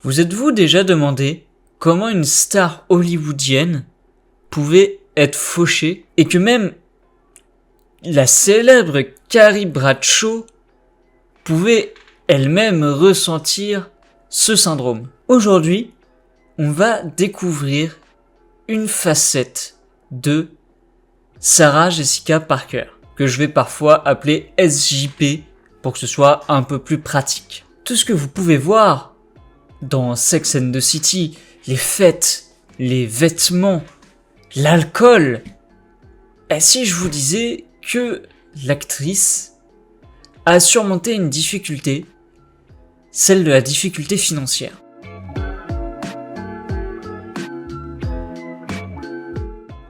Vous êtes-vous déjà demandé comment une star hollywoodienne pouvait être fauchée et que même la célèbre Carrie Bradshaw pouvait elle-même ressentir ce syndrome? Aujourd'hui, on va découvrir une facette de Sarah Jessica Parker, que je vais parfois appeler SJP pour que ce soit un peu plus pratique. Tout ce que vous pouvez voir dans Sex and the City, les fêtes, les vêtements, l'alcool. Et si je vous disais que l'actrice a surmonté une difficulté, celle de la difficulté financière.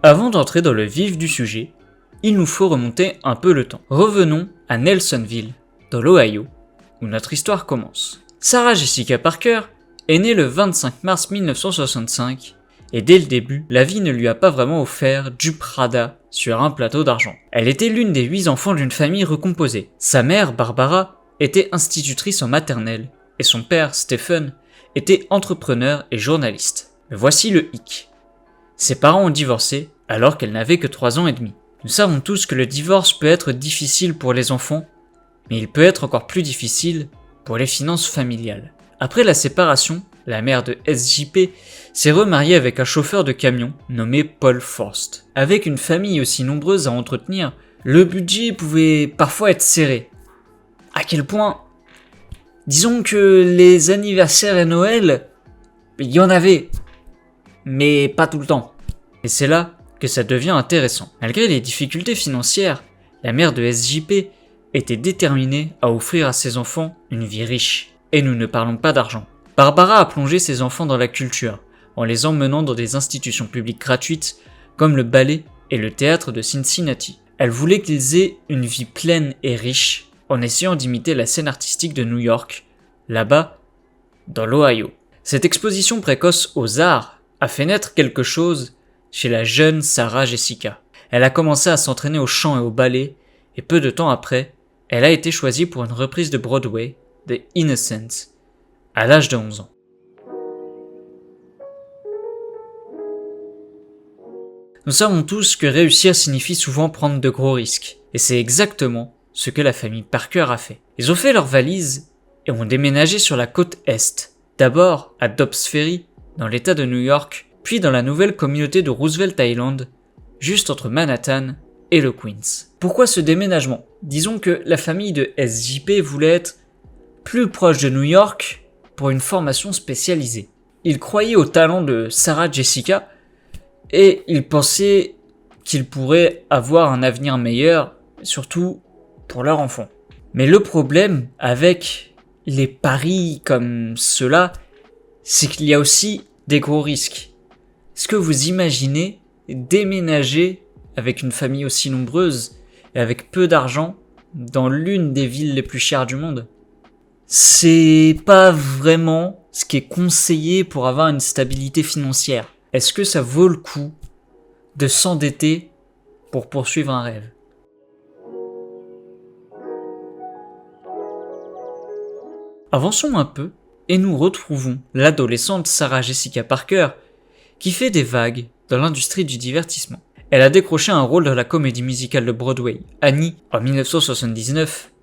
Avant d'entrer dans le vif du sujet, il nous faut remonter un peu le temps. Revenons à Nelsonville, dans l'Ohio, où notre histoire commence. Sarah Jessica Parker est née le 25 mars 1965, et dès le début, la vie ne lui a pas vraiment offert du Prada sur un plateau d'argent. Elle était l'une des 8 enfants d'une famille recomposée. Sa mère, Barbara, était institutrice en maternelle, et son père, Stephen, était entrepreneur et journaliste. Mais voici le hic. Ses parents ont divorcé alors qu'elle n'avait que 3 ans et demi. Nous savons tous que le divorce peut être difficile pour les enfants, mais il peut être encore plus difficile pour les finances familiales. Après la séparation, la mère de SJP s'est remariée avec un chauffeur de camion nommé Paul Forst. Avec une famille aussi nombreuse à entretenir, le budget pouvait parfois être serré. À quel point? Disons que les anniversaires et Noël, il y en avait, mais pas tout le temps. Et c'est là que ça devient intéressant. Malgré les difficultés financières, la mère de SJP était déterminée à offrir à ses enfants une vie riche. Et nous ne parlons pas d'argent. Barbara a plongé ses enfants dans la culture, en les emmenant dans des institutions publiques gratuites comme le ballet et le théâtre de Cincinnati. Elle voulait qu'ils aient une vie pleine et riche, en essayant d'imiter la scène artistique de New York, là-bas, dans l'Ohio. Cette exposition précoce aux arts a fait naître quelque chose chez la jeune Sarah Jessica. Elle a commencé à s'entraîner au chant et au ballet, et peu de temps après, elle a été choisie pour une reprise de Broadway, The Innocents, à l'âge de 11 ans. Nous savons tous que réussir signifie souvent prendre de gros risques, et c'est exactement ce que la famille Parker a fait. Ils ont fait leurs valises et ont déménagé sur la côte Est, d'abord à Dobbs Ferry, dans l'état de New York, puis dans la nouvelle communauté de Roosevelt Island, juste entre Manhattan et le Queens. Pourquoi ce déménagement? Disons que la famille de SJP voulait être plus proche de New York pour une formation spécialisée. Ils croyaient au talent de Sarah Jessica et ils pensaient qu'ils pourraient avoir un avenir meilleur, surtout pour leur enfant. Mais le problème avec les paris comme ceux-là, c'est qu'il y a aussi des gros risques. Est-ce que vous imaginez déménager avec une famille aussi nombreuse et avec peu d'argent dans l'une des villes les plus chères du monde? C'est pas vraiment ce qui est conseillé pour avoir une stabilité financière. Est-ce que ça vaut le coup de s'endetter pour poursuivre un rêve? Avançons un peu et nous retrouvons l'adolescente Sarah Jessica Parker qui fait des vagues dans l'industrie du divertissement. Elle a décroché un rôle dans la comédie musicale de Broadway, Annie, en 1979,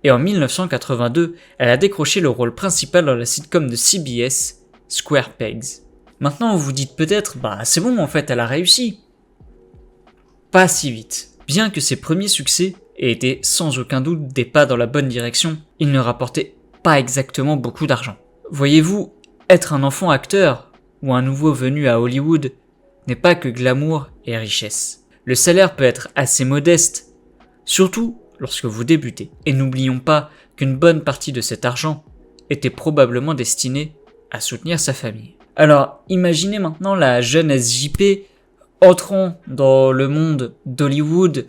et en 1982, elle a décroché le rôle principal dans la sitcom de CBS, Square Pegs. Maintenant, vous vous dites peut-être, c'est bon en fait, elle a réussi. Pas si vite. Bien que ses premiers succès aient été sans aucun doute des pas dans la bonne direction, ils ne rapportaient pas exactement beaucoup d'argent. Voyez-vous, être un enfant acteur ou un nouveau venu à Hollywood n'est pas que glamour et richesse. Le salaire peut être assez modeste, surtout lorsque vous débutez. Et n'oublions pas qu'une bonne partie de cet argent était probablement destiné à soutenir sa famille. Alors, imaginez maintenant la jeune SJP entrant dans le monde d'Hollywood,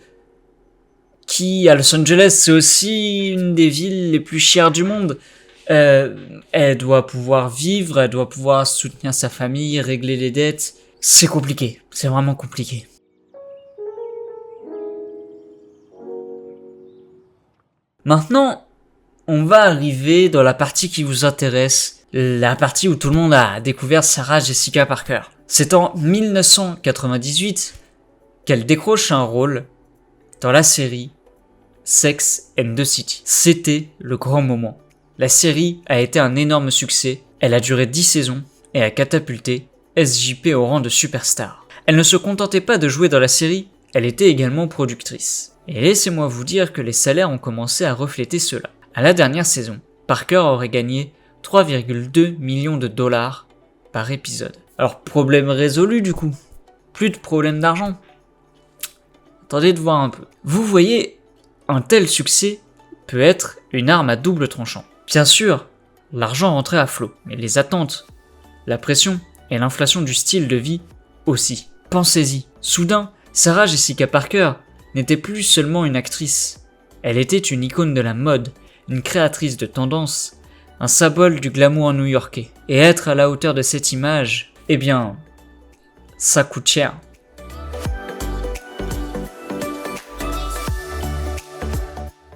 qui à Los Angeles c'est aussi une des villes les plus chères du monde. Elle doit pouvoir vivre, elle doit pouvoir soutenir sa famille, régler les dettes. C'est compliqué, c'est vraiment compliqué. Maintenant, on va arriver dans la partie qui vous intéresse, la partie où tout le monde a découvert Sarah Jessica Parker. C'est en 1998 qu'elle décroche un rôle dans la série Sex and the City. C'était le grand moment. La série a été un énorme succès, elle a duré 10 saisons et a catapulté SJP au rang de superstar. Elle ne se contentait pas de jouer dans la série, elle était également productrice. Et laissez-moi vous dire que les salaires ont commencé à refléter cela. À la dernière saison, Parker aurait gagné 3,2 millions de dollars par épisode. Alors problème résolu du coup, plus de problème d'argent. Attendez de voir un peu. Vous voyez, un tel succès peut être une arme à double tranchant. Bien sûr, l'argent rentrait à flot, mais les attentes, la pression et l'inflation du style de vie aussi. Pensez-y, soudain, Sarah Jessica Parker n'était plus seulement une actrice. Elle était une icône de la mode, une créatrice de tendance, un symbole du glamour new-yorkais. Et être à la hauteur de cette image, eh bien, ça coûte cher.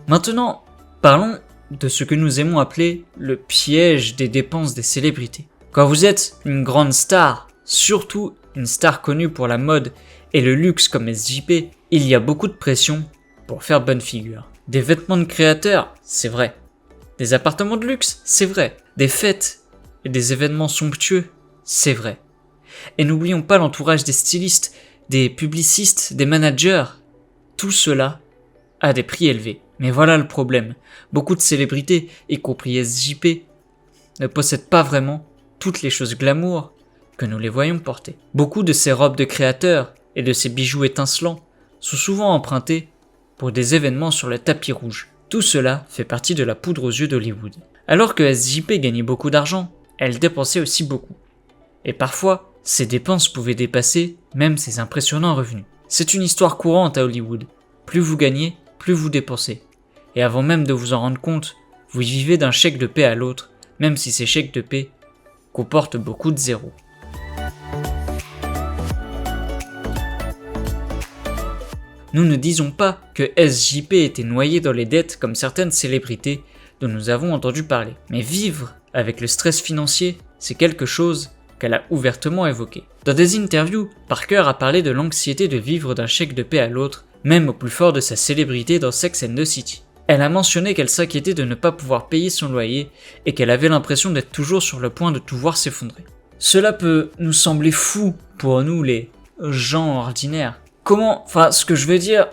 Maintenant, parlons de ce que nous aimons appeler le piège des dépenses des célébrités. Quand vous êtes une grande star, surtout une star connue pour la mode et le luxe comme SJP, il y a beaucoup de pression pour faire bonne figure. Des vêtements de créateurs, c'est vrai. Des appartements de luxe, c'est vrai. Des fêtes et des événements somptueux, c'est vrai. Et n'oublions pas l'entourage des stylistes, des publicistes, des managers. Tout cela a des prix élevés. Mais voilà le problème. Beaucoup de célébrités, y compris SJP, ne possèdent pas vraiment toutes les choses glamour que nous les voyons porter. Beaucoup de ces robes de créateurs et de ces bijoux étincelants sont souvent empruntés pour des événements sur le tapis rouge. Tout cela fait partie de la poudre aux yeux d'Hollywood. Alors que SJP gagnait beaucoup d'argent, elle dépensait aussi beaucoup. Et parfois, ces dépenses pouvaient dépasser même ses impressionnants revenus. C'est une histoire courante à Hollywood. Plus vous gagnez, plus vous dépensez. Et avant même de vous en rendre compte, vous vivez d'un chèque de paie à l'autre, même si ces chèques de paie comportent beaucoup de zéros. Nous ne disons pas que SJP était noyé dans les dettes comme certaines célébrités dont nous avons entendu parler. Mais vivre avec le stress financier, c'est quelque chose qu'elle a ouvertement évoqué. Dans des interviews, Parker a parlé de l'anxiété de vivre d'un chèque de paie à l'autre, même au plus fort de sa célébrité dans Sex and the City. Elle a mentionné qu'elle s'inquiétait de ne pas pouvoir payer son loyer et qu'elle avait l'impression d'être toujours sur le point de tout voir s'effondrer. Cela peut nous sembler fou pour nous les gens ordinaires. Ce que je veux dire,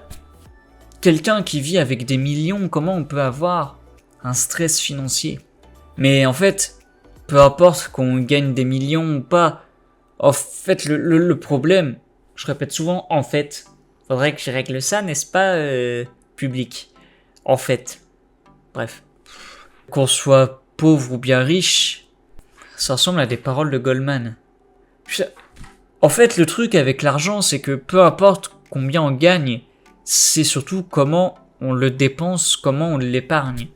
quelqu'un qui vit avec des millions, comment on peut avoir un stress financier? Mais en fait, peu importe qu'on gagne des millions ou pas, en fait, le problème, je répète souvent, en fait, faudrait que je règle ça, n'est-ce pas, public? En fait, bref. Qu'on soit pauvre ou bien riche, ça ressemble à des paroles de Goldman. En fait, le truc avec l'argent, c'est que peu importe combien on gagne, c'est surtout comment on le dépense, comment on l'épargne.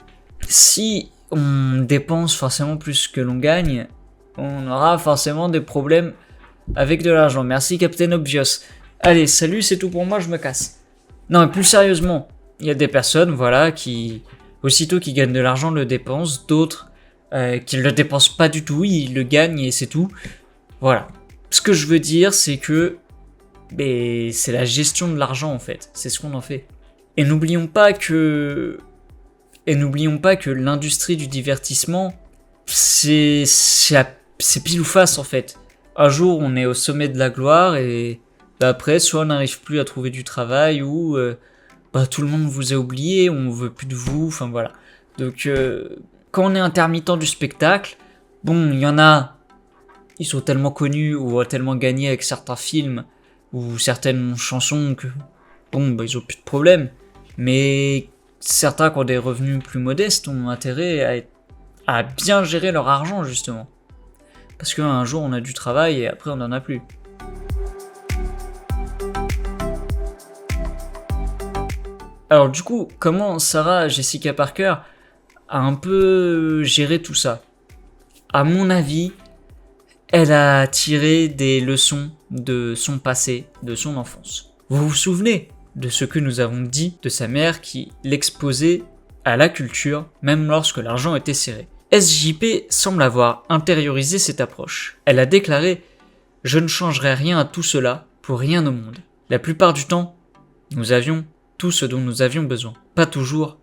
Si on dépense forcément plus que l'on gagne, on aura forcément des problèmes avec de l'argent. Merci Captain Obvious. Allez, salut, c'est tout pour moi, je me casse. Non, mais plus sérieusement, il y a des personnes, voilà, qui, aussitôt qu'ils gagnent de l'argent, le dépensent. D'autres qui ne le dépensent pas du tout, ils le gagnent et c'est tout. Voilà. Ce que je veux dire, c'est que c'est la gestion de l'argent en fait. C'est ce qu'on en fait. Et n'oublions pas que l'industrie du divertissement, c'est pile ou face en fait. Un jour, on est au sommet de la gloire et après, soit on n'arrive plus à trouver du travail ou tout le monde vous a oublié, on veut plus de vous, enfin voilà. Donc, quand on est intermittent du spectacle, bon, il y en a, ils sont tellement connus ou ont tellement gagné avec certains films ou certaines chansons que, bon, ils ont plus de problème. Mais certains qui ont des revenus plus modestes ont intérêt à bien gérer leur argent, justement. Parce qu'un jour, on a du travail et après, on n'en a plus. Alors du coup, comment Sarah Jessica Parker a un peu géré tout ça? À mon avis, elle a tiré des leçons de son passé, de son enfance. Vous vous souvenez de ce que nous avons dit de sa mère qui l'exposait à la culture, même lorsque l'argent était serré. SJP semble avoir intériorisé cette approche. Elle a déclaré « Je ne changerai rien à tout cela pour rien au monde. La plupart du temps, nous avions tout ce dont nous avions besoin. Pas toujours,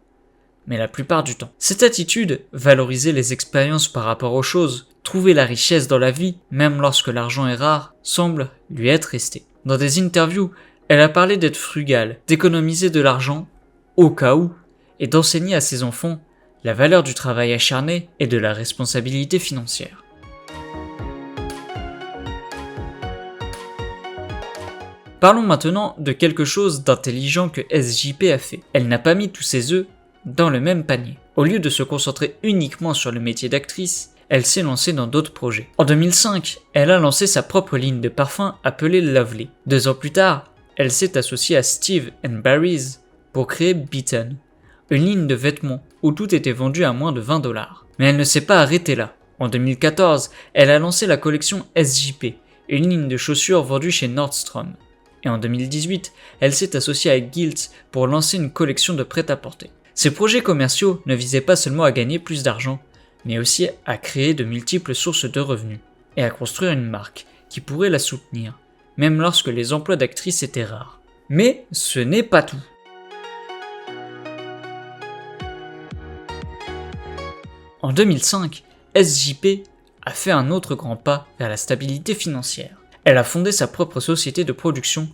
mais la plupart du temps. » Cette attitude, valoriser les expériences par rapport aux choses, trouver la richesse dans la vie, même lorsque l'argent est rare, semble lui être restée. Dans des interviews, elle a parlé d'être frugale, d'économiser de l'argent, au cas où, et d'enseigner à ses enfants la valeur du travail acharné et de la responsabilité financière. Parlons maintenant de quelque chose d'intelligent que SJP a fait. Elle n'a pas mis tous ses œufs dans le même panier. Au lieu de se concentrer uniquement sur le métier d'actrice, elle s'est lancée dans d'autres projets. En 2005, elle a lancé sa propre ligne de parfum appelée Lovely. 2 ans plus tard, elle s'est associée à Steve & Barry's pour créer Beaten, une ligne de vêtements où tout était vendu à moins de $20. Mais elle ne s'est pas arrêtée là. En 2014, elle a lancé la collection SJP, une ligne de chaussures vendue chez Nordstrom. Et en 2018, elle s'est associée à Gilt pour lancer une collection de prêt-à-porter. Ces projets commerciaux ne visaient pas seulement à gagner plus d'argent, mais aussi à créer de multiples sources de revenus et à construire une marque qui pourrait la soutenir, même lorsque les emplois d'actrices étaient rares. Mais ce n'est pas tout. En 2005, SJP a fait un autre grand pas vers la stabilité financière. Elle a fondé sa propre société de production,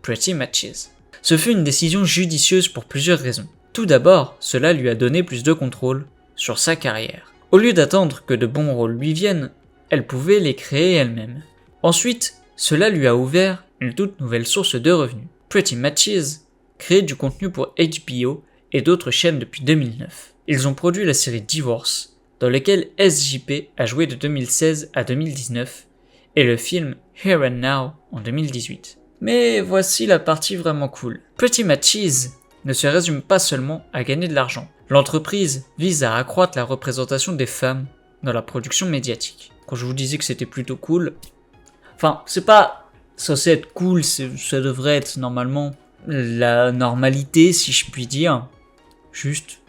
Pretty Matches. Ce fut une décision judicieuse pour plusieurs raisons. Tout d'abord, cela lui a donné plus de contrôle sur sa carrière. Au lieu d'attendre que de bons rôles lui viennent, elle pouvait les créer elle-même. Ensuite, cela lui a ouvert une toute nouvelle source de revenus. Pretty Matches crée du contenu pour HBO et d'autres chaînes depuis 2009. Ils ont produit la série Divorce, dans laquelle SJP a joué de 2016 à 2019, et le film Here and Now en 2018. Mais voici la partie vraiment cool. Pretty Matches ne se résume pas seulement à gagner de l'argent. L'entreprise vise à accroître la représentation des femmes dans la production médiatique. Quand je vous disais que c'était plutôt cool, enfin, c'est pas censé être cool, ça devrait être normalement la normalité, si je puis dire. Juste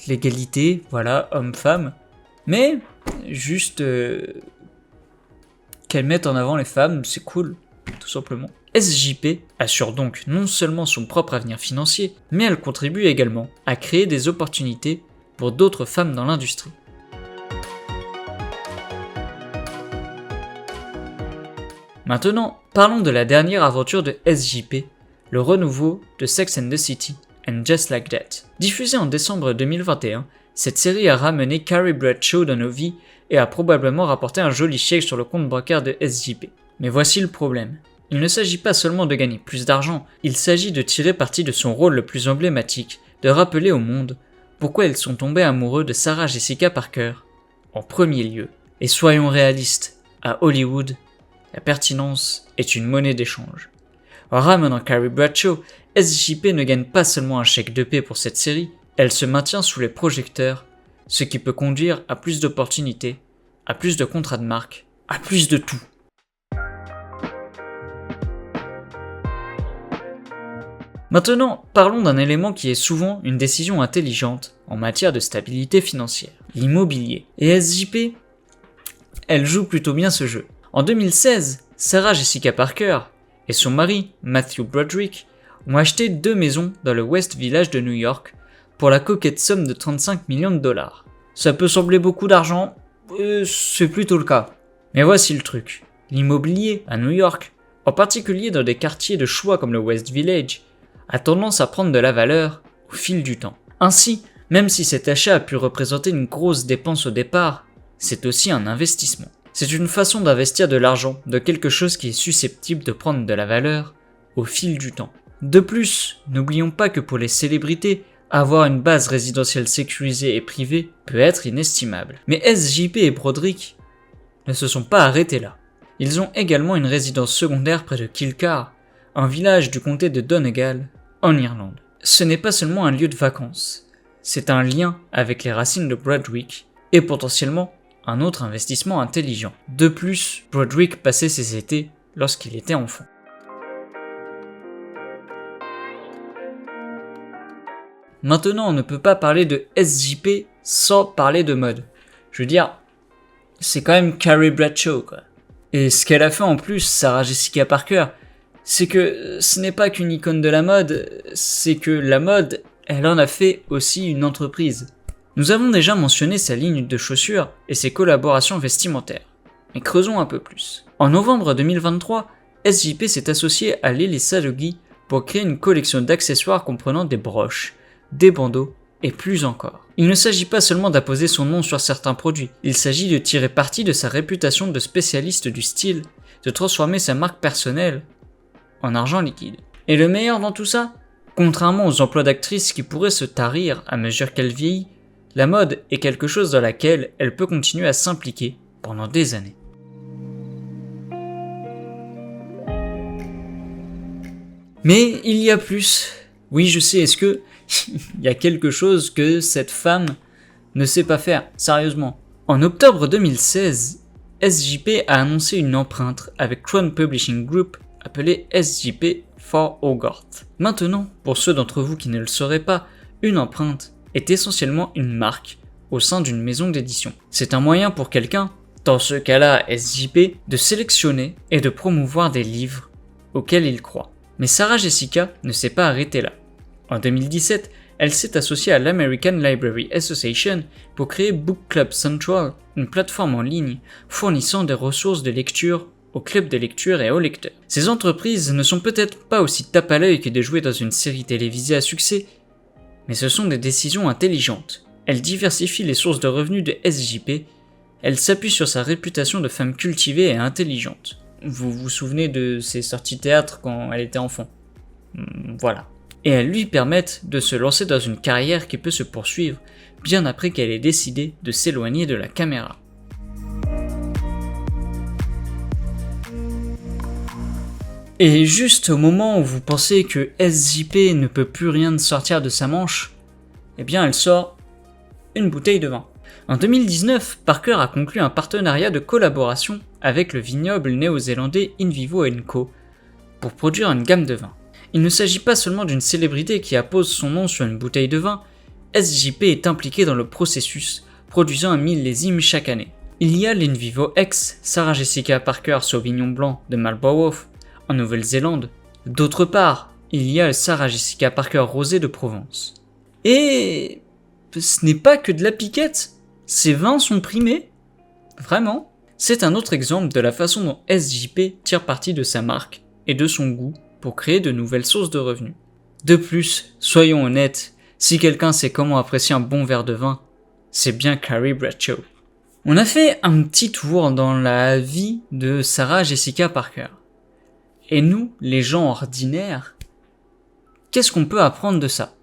l'égalité, voilà, homme-femme. Mais juste qu'elle mette en avant les femmes, c'est cool, tout simplement. SJP assure donc non seulement son propre avenir financier, mais elle contribue également à créer des opportunités pour d'autres femmes dans l'industrie. Maintenant, parlons de la dernière aventure de SJP, le renouveau de Sex and the City and Just Like That. Diffusée en décembre 2021, cette série a ramené Carrie Bradshaw dans nos vies et a probablement rapporté un joli chèque sur le compte bancaire de SJP. Mais voici le problème. Il ne s'agit pas seulement de gagner plus d'argent, il s'agit de tirer parti de son rôle le plus emblématique, de rappeler au monde pourquoi ils sont tombés amoureux de Sarah Jessica Parker en premier lieu. Et soyons réalistes, à Hollywood, la pertinence est une monnaie d'échange. En ramenant Carrie Bradshaw, SJP ne gagne pas seulement un chèque de paix pour cette série, elle se maintient sous les projecteurs, ce qui peut conduire à plus d'opportunités, à plus de contrats de marque, à plus de tout. Maintenant, parlons d'un élément qui est souvent une décision intelligente en matière de stabilité financière, l'immobilier. Et SJP, elle joue plutôt bien ce jeu. En 2016, Sarah Jessica Parker et son mari, Matthew Broderick, ont acheté 2 maisons dans le West Village de New York pour la coquette somme de 35 millions de dollars. Ça peut sembler beaucoup d'argent, c'est plutôt le cas. Mais voici le truc, l'immobilier à New York, en particulier dans des quartiers de choix comme le West Village, a tendance à prendre de la valeur au fil du temps. Ainsi, même si cet achat a pu représenter une grosse dépense au départ, c'est aussi un investissement. C'est une façon d'investir de l'argent dans quelque chose qui est susceptible de prendre de la valeur au fil du temps. De plus, n'oublions pas que pour les célébrités, avoir une base résidentielle sécurisée et privée peut être inestimable. Mais SJP et Broderick ne se sont pas arrêtés là. Ils ont également une résidence secondaire près de Kilcar, un village du comté de Donegal, en Irlande. Ce n'est pas seulement un lieu de vacances, c'est un lien avec les racines de Broderick et potentiellement un autre investissement intelligent. De plus, Broderick passait ses étés lorsqu'il était enfant. Maintenant, on ne peut pas parler de SJP sans parler de mode. Je veux dire, c'est quand même Carrie Bradshaw, quoi. Et ce qu'elle a fait en plus, Sarah Jessica Parker, c'est que ce n'est pas qu'une icône de la mode, c'est que la mode, elle en a fait aussi une entreprise. Nous avons déjà mentionné sa ligne de chaussures et ses collaborations vestimentaires. Mais creusons un peu plus. En novembre 2023, SJP s'est associé à Lily Sadeghi pour créer une collection d'accessoires comprenant des broches, des bandeaux et plus encore. Il ne s'agit pas seulement d'apposer son nom sur certains produits, il s'agit de tirer parti de sa réputation de spécialiste du style, de transformer sa marque personnelle en argent liquide. Et le meilleur dans tout ça, contrairement aux emplois d'actrices qui pourraient se tarir à mesure qu'elle vieillit, la mode est quelque chose dans laquelle elle peut continuer à s'impliquer pendant des années. Mais il y a plus. Oui, je sais, est-ce que il y a quelque chose que cette femme ne sait pas faire, sérieusement. En octobre 2016, SJP a annoncé une empreinte avec Crown Publishing Group appelée SJP for Hogarth. Maintenant, pour ceux d'entre vous qui ne le sauraient pas, une empreinte est essentiellement une marque au sein d'une maison d'édition. C'est un moyen pour quelqu'un, dans ce cas-là SJP, de sélectionner et de promouvoir des livres auxquels il croit. Mais Sarah Jessica ne s'est pas arrêtée là. En 2017, elle s'est associée à l'American Library Association pour créer Book Club Central, une plateforme en ligne fournissant des ressources de lecture aux clubs de lecture et aux lecteurs. Ces entreprises ne sont peut-être pas aussi tape à l'œil que de jouer dans une série télévisée à succès, mais ce sont des décisions intelligentes. Elles diversifient les sources de revenus de SJP, elles s'appuient sur sa réputation de femme cultivée et intelligente. Vous vous souvenez de ses sorties théâtre quand elle était enfant. Voilà. Et elles lui permettent de se lancer dans une carrière qui peut se poursuivre bien après qu'elle ait décidé de s'éloigner de la caméra. Et juste au moment où vous pensez que SJP ne peut plus rien sortir de sa manche, eh bien elle sort une bouteille de vin. En 2019, Parker a conclu un partenariat de collaboration avec le vignoble néo-zélandais InVivo & Co pour produire une gamme de vins. Il ne s'agit pas seulement d'une célébrité qui appose son nom sur une bouteille de vin, SJP est impliqué dans le processus, produisant un millésime chaque année. Il y a l'InVivo X, Sarah Jessica Parker Sauvignon Blanc de Marlborough en Nouvelle-Zélande. D'autre part, il y a le Sarah Jessica Parker Rosé de Provence. Et ce n'est pas que de la piquette, ces vins sont primés. Vraiment. C'est un autre exemple de la façon dont SJP tire parti de sa marque et de son goût pour créer de nouvelles sources de revenus. De plus, soyons honnêtes, si quelqu'un sait comment apprécier un bon verre de vin, c'est bien Carrie Bradshaw. On a fait un petit tour dans la vie de Sarah Jessica Parker. Et nous, les gens ordinaires, qu'est-ce qu'on peut apprendre de ça ?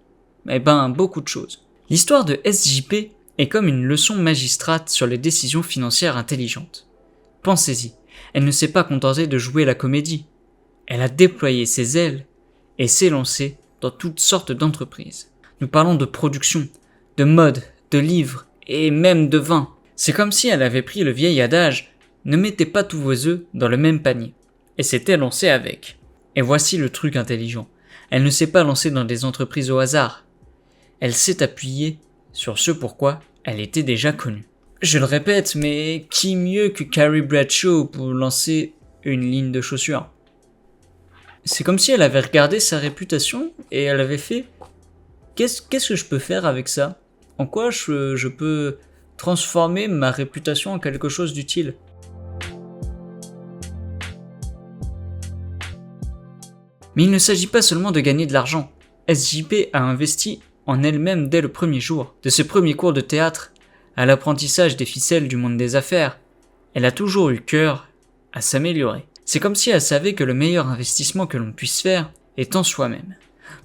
Eh ben, beaucoup de choses. L'histoire de SJP est comme une leçon magistrate sur les décisions financières intelligentes. Pensez-y, elle ne s'est pas contentée de jouer la comédie. Elle a déployé ses ailes et s'est lancée dans toutes sortes d'entreprises. Nous parlons de production, de mode, de livres et même de vin. C'est comme si elle avait pris le vieil adage « Ne mettez pas tous vos œufs dans le même panier » et s'était lancée avec. Et voici le truc intelligent. Elle ne s'est pas lancée dans des entreprises au hasard. Elle s'est appuyée sur ce pourquoi elle était déjà connue. Je le répète, mais qui mieux que Carrie Bradshaw pour lancer une ligne de chaussures ? C'est comme si elle avait regardé sa réputation et elle avait fait qu'est-ce que je peux faire avec ça ? En quoi je peux transformer ma réputation en quelque chose d'utile ? Mais il ne s'agit pas seulement de gagner de l'argent. SJP a investi en elle-même dès le premier jour. De ses premiers cours de théâtre à l'apprentissage des ficelles du monde des affaires, elle a toujours eu cœur à s'améliorer. C'est comme si elle savait que le meilleur investissement que l'on puisse faire est en soi-même.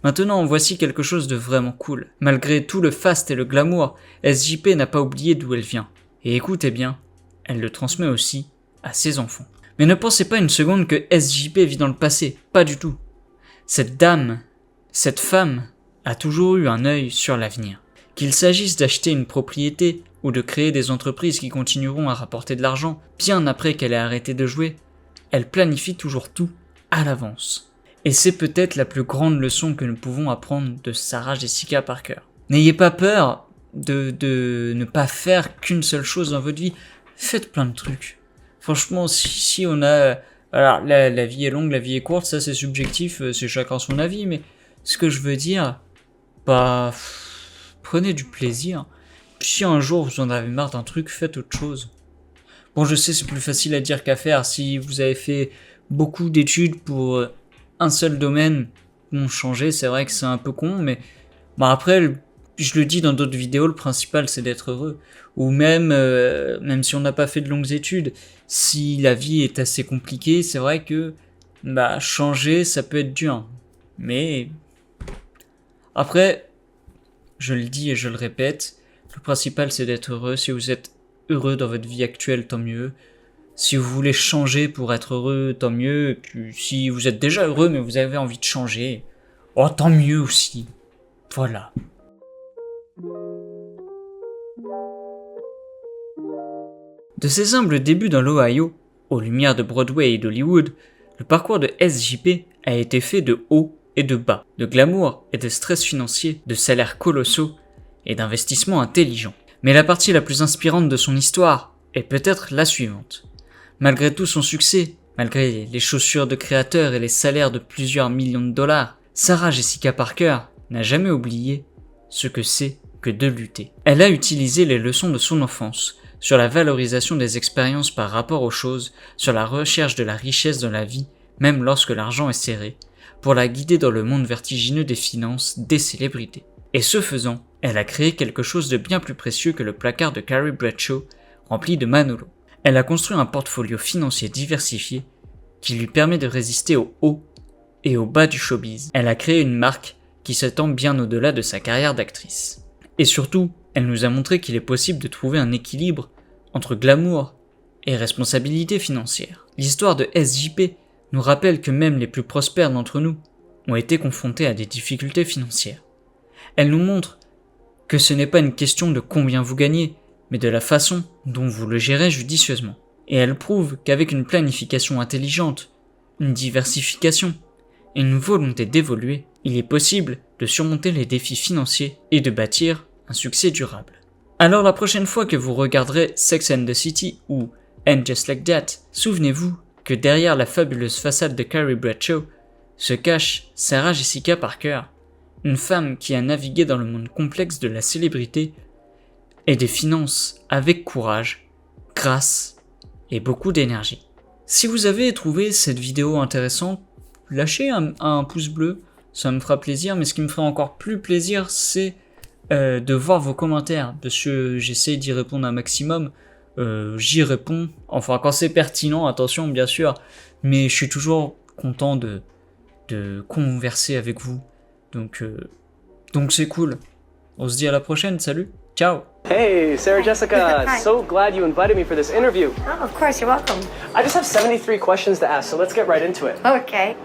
Maintenant, voici quelque chose de vraiment cool. Malgré tout le faste et le glamour, SJP n'a pas oublié d'où elle vient. Et écoutez bien, elle le transmet aussi à ses enfants. Mais ne pensez pas une seconde que SJP vit dans le passé, pas du tout. Cette dame, cette femme, a toujours eu un œil sur l'avenir. Qu'il s'agisse d'acheter une propriété ou de créer des entreprises qui continueront à rapporter de l'argent bien après qu'elle ait arrêté de jouer, elle planifie toujours tout à l'avance. Et c'est peut-être la plus grande leçon que nous pouvons apprendre de Sarah Jessica Parker. N'ayez pas peur de ne pas faire qu'une seule chose dans votre vie. Faites plein de trucs. Franchement, si on a... Alors, la vie est longue, la vie est courte, ça c'est subjectif, c'est chacun son avis, mais ce que je veux dire, bah... Prenez du plaisir. Si un jour vous en avez marre d'un truc, faites autre chose. Bon, je sais, c'est plus facile à dire qu'à faire. Si vous avez fait beaucoup d'études pour un seul domaine, bon, changer, c'est vrai que c'est un peu con, mais bon, après, je le dis dans d'autres vidéos, le principal c'est d'être heureux. Ou même si on n'a pas fait de longues études, si la vie est assez compliquée, c'est vrai que bah, changer, ça peut être dur. Mais après, je le dis et je le répète, le principal c'est d'être heureux. Si vous êtes heureux dans votre vie actuelle, tant mieux. Si vous voulez changer pour être heureux, tant mieux. Et puis, si vous êtes déjà heureux mais vous avez envie de changer, oh tant mieux aussi. Voilà. De ses humbles débuts dans l'Ohio, aux lumières de Broadway et d'Hollywood, le parcours de SJP a été fait de hauts et de bas, de glamour et de stress financier, de salaires colossaux et d'investissements intelligents. Mais la partie la plus inspirante de son histoire est peut-être la suivante. Malgré tout son succès, malgré les chaussures de créateurs et les salaires de plusieurs millions de dollars, Sarah Jessica Parker n'a jamais oublié ce que c'est que de lutter. Elle a utilisé les leçons de son enfance sur la valorisation des expériences par rapport aux choses, sur la recherche de la richesse dans la vie, même lorsque l'argent est serré, pour la guider dans le monde vertigineux des finances, des célébrités. Et ce faisant, elle a créé quelque chose de bien plus précieux que le placard de Carrie Bradshaw rempli de Manolo. Elle a construit un portfolio financier diversifié qui lui permet de résister aux hauts et aux bas du showbiz. Elle a créé une marque qui s'étend bien au-delà de sa carrière d'actrice. Et surtout, elle nous a montré qu'il est possible de trouver un équilibre entre glamour et responsabilité financière. L'histoire de SJP nous rappelle que même les plus prospères d'entre nous ont été confrontés à des difficultés financières. Elle nous montre que ce n'est pas une question de combien vous gagnez, mais de la façon dont vous le gérez judicieusement. Et elle prouve qu'avec une planification intelligente, une diversification et une volonté d'évoluer, il est possible de surmonter les défis financiers et de bâtir un succès durable. Alors la prochaine fois que vous regarderez Sex and the City ou And Just Like That, souvenez-vous que derrière la fabuleuse façade de Carrie Bradshaw se cache Sarah Jessica Parker, une femme qui a navigué dans le monde complexe de la célébrité et des finances avec courage, grâce et beaucoup d'énergie. Si vous avez trouvé cette vidéo intéressante, lâchez un pouce bleu, ça me fera plaisir, mais ce qui me ferait encore plus plaisir, c'est de voir vos commentaires, parce que j'essaie d'y répondre un maximum. J'y réponds, enfin quand c'est pertinent, attention bien sûr, mais je suis toujours content de converser avec vous, donc c'est cool. On se dit à la prochaine, salut, ciao. Hey, Sarah Jessica, Hi. so glad you invited me for this interview. Oh, of course, you're welcome. I just have 73 questions to ask, so let's get right into it. Okay.